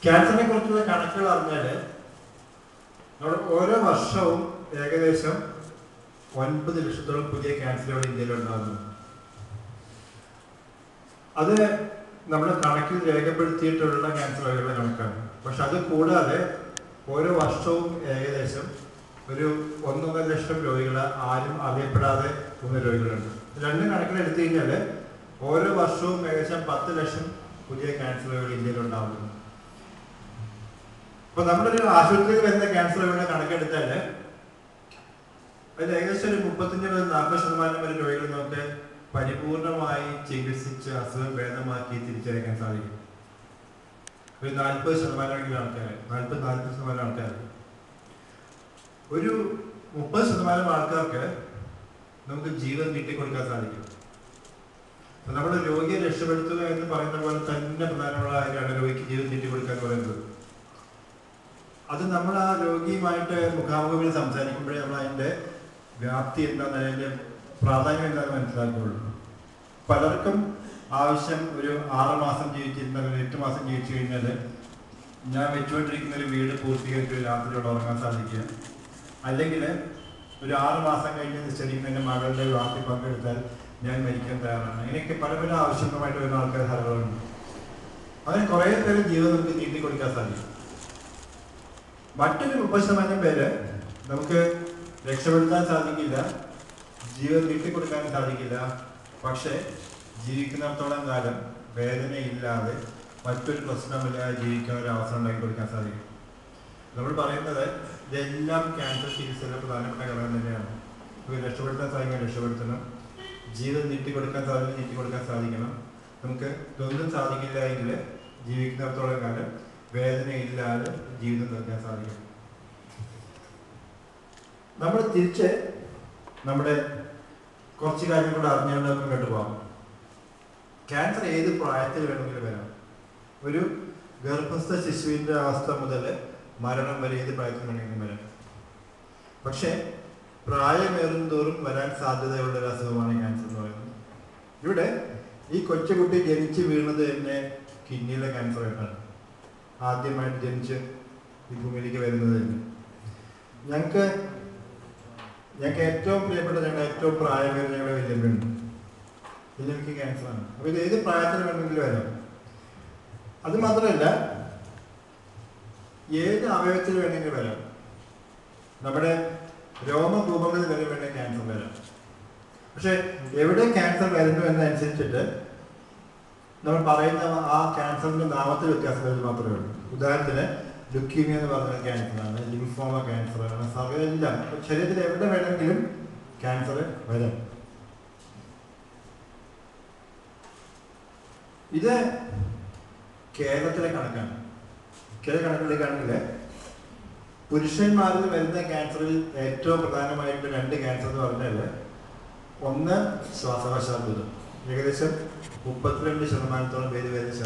ക്യാൻസറിനെ കുറിച്ചുള്ള കണക്കുകൾ അറിഞ്ഞാൽ നമ്മൾ ഓരോ വർഷവും ഏകദേശം 9 ലക്ഷത്തോളം പുതിയ ക്യാൻസറുകൾ ഇന്ത്യയിൽ ഉണ്ടാകുന്നു. അത് നമ്മുടെ കണക്കിൽ രേഖപ്പെടുത്തിയിട്ടുള്ള ക്യാൻസറുകളുടെ കണക്കാണ്. പക്ഷെ അത് കൂടാതെ ഓരോ വർഷവും ഏകദേശം ഒരു 1.5 ലക്ഷം രോഗികൾ ആരും അറിയപ്പെടാതെ പോകുന്ന രോഗികളുണ്ട്. രണ്ടും കണക്കിലെടുത്തു കഴിഞ്ഞാൽ ഓരോ വർഷവും ഏകദേശം 10 ലക്ഷം പുതിയ ക്യാൻസറുകൾ ഇന്ത്യയിൽ ഉണ്ടാകുന്നു. അപ്പൊ നമ്മുടെ ഒരു ആശുപത്രിയിൽ വരുന്ന ക്യാൻസറുകളുടെ കണക്കെടുത്താൽ അതിൽ ഏകദേശം ഒരു 35-40% വരെ രോഗികൾ നമുക്ക് പരിപൂർണമായി ചികിത്സിച്ച് അസുഖം ഭേദമാക്കി തിരിച്ചയക്കാൻ സാധിക്കും. ഒരു 40% ആൾക്കാർ, 40-40% ആൾക്കാർ, ഒരു 30% ആൾക്കാർക്ക് നമുക്ക് ജീവൻ നീട്ടിക്കൊടുക്കാൻ സാധിക്കും. നമ്മുടെ രോഗിയെ രക്ഷപ്പെടുത്തുക എന്ന് പറയുന്ന പോലെ തന്നെ പ്രധാനമുള്ള കാര്യമാണ് രോഗിക്ക് ജീവൻ നീട്ടിക്കൊടുക്കാൻ പറയുന്നത്. അത് നമ്മൾ ആ രോഗിയുമായിട്ട് മുഖാമുഖത്തിൽ സംസാരിക്കുമ്പോഴേ നമ്മൾ അതിൻ്റെ വ്യാപ്തി എന്താണെന്ന്, അതിൻ്റെ പ്രാധാന്യം എന്താണെന്ന് മനസ്സിലാക്കുകയുള്ളൂ. പലർക്കും ആവശ്യം ഒരു 6 മാസം ജീവിച്ചിരുന്ന 8 മാസം ജീവിച്ചു കഴിഞ്ഞാൽ ഞാൻ വെച്ചുകൊണ്ടിരിക്കുന്ന ഒരു വീട് പൂർത്തീകരിച്ച് രാത്രിയോടെ ഉറങ്ങാൻ സാധിക്കുക, അല്ലെങ്കിൽ ഒരു 6 മാസം കഴിഞ്ഞ് നിശ്ചയിക്കുന്ന എൻ്റെ മകളുടെ വിവാഹത്തിൽ പങ്കെടുത്താൽ ഞാൻ മരിക്കാൻ തയ്യാറാണ്. ഇങ്ങനെയൊക്കെ പല പല ആവശ്യങ്ങളുമായിട്ട് വരുന്ന ആൾക്കാർ ധാരാളമുണ്ട്. അങ്ങനെ കുറേ പേര് ജീവൻ നമുക്ക് നീട്ടിക്കൊടുക്കാൻ സാധിക്കും. മറ്റൊരു 30% പേര് നമുക്ക് രക്ഷപ്പെടുത്താൻ സാധിക്കില്ല, ജീവൻ നീട്ടിക്കൊടുക്കാൻ സാധിക്കില്ല. പക്ഷേ ജീവിക്കുന്നിടത്തോളം കാലം വേദനയില്ലാതെ മറ്റൊരു പ്രശ്നമില്ലാതെ ജീവിക്കാൻ ഒരു അവസരം ഉണ്ടാക്കി കൊടുക്കാൻ സാധിക്കും. നമ്മൾ പറയുന്നത് ഇതെല്ലാം ക്യാൻസർ ചികിത്സയിലെ പ്രധാനപ്പെട്ട ഘടകം തന്നെയാണ്. രക്ഷപ്പെടുത്താൻ സാധിക്കാൻ രക്ഷപ്പെടുത്തണം, ജീവൻ നീട്ടിക്കൊടുക്കാൻ സാധിക്കണം. നമുക്ക് ഇതൊന്നും സാധിക്കില്ല എങ്കിൽ ജീവിക്കുന്നിടത്തോളം കാലം വേദനയില്ലാതെ ജീവിതം നിർത്താൻ സാധിക്കും. നമ്മൾ തിരിച്ച് നമ്മുടെ കുറച്ച് കാര്യം കൂടെ അറിഞ്ഞുകൊണ്ട് നമുക്ക് കേട്ടു പോകാം. ക്യാൻസർ ഏത് പ്രായത്തിൽ വേണമെങ്കിലും വരാം. ഒരു ഗർഭസ്ഥ ശിശുവിൻ്റെ അവസ്ഥ മുതൽ മരണം വരെ ഏത് പ്രായത്തിൽ വേണമെങ്കിലും വരാം. പക്ഷേ പ്രായമേറും തോറും വരാൻ സാധ്യതയുള്ള ഒരു അസുഖമാണ് ക്യാൻസർ എന്ന് പറയുന്നത്. ഇവിടെ ഈ കൊച്ചുകുട്ടി ജനിച്ച് വീണത് തന്നെ കിഡ്നിയിലെ ക്യാൻസർ ആയിട്ടാണ്. ആദ്യമായിട്ട് ജനിച്ച് ഈ ഭൂമിയിലേക്ക് വരുന്നത് തന്നെ ഞങ്ങൾക്ക് ഏറ്റവും പ്രിയപ്പെട്ട, ഞങ്ങളുടെ ഏറ്റവും പ്രായമേറിയ ഞങ്ങളുടെ വല്യമ്മയുണ്ട്. വല്യമ്മയ്ക്ക് ക്യാൻസറാണ്. അപ്പോൾ ഇത് ഏത് പ്രായത്തിൽ വേണമെങ്കിലും വരാം. അത് മാത്രമല്ല ഏത് അവയവത്തിൽ വേണമെങ്കിലും വരാം. നമ്മുടെ രോമകൂപങ്ങളിൽ വരെ വേണ്ട ക്യാൻസർ വരാം. പക്ഷെ എവിടെ ക്യാൻസർ വരുന്നു എന്നനുസരിച്ചിട്ട് നമ്മൾ പറയുന്ന ആ ക്യാൻസറിന്റെ നാമത്തിൽ വ്യത്യാസം വരുന്നത് മാത്രമേ ഉള്ളൂ. ഉദാഹരണത്തിന് ലുക്കീമിയ എന്ന് പറഞ്ഞ ക്യാൻസറാണ്, ലിംഫോമ ക്യാൻസറാണ്, സകലെല്ലാം ശരീരത്തിൽ എവിടെ വേണമെങ്കിലും ക്യാൻസർ വരാം. ഇത് കേരളത്തിലെ കണക്കാണ്. കേരള കണക്കിലേക്കാണെങ്കിൽ പുരുഷന്മാരിൽ വരുന്ന ക്യാൻസറിൽ ഏറ്റവും പ്രധാനമായിട്ട് 2 ക്യാൻസർ എന്ന് പറഞ്ഞാൽ, ഒന്ന് ശ്വാസകോശാർബുദം, ഏകദേശം 32% പേര് വരുന്ന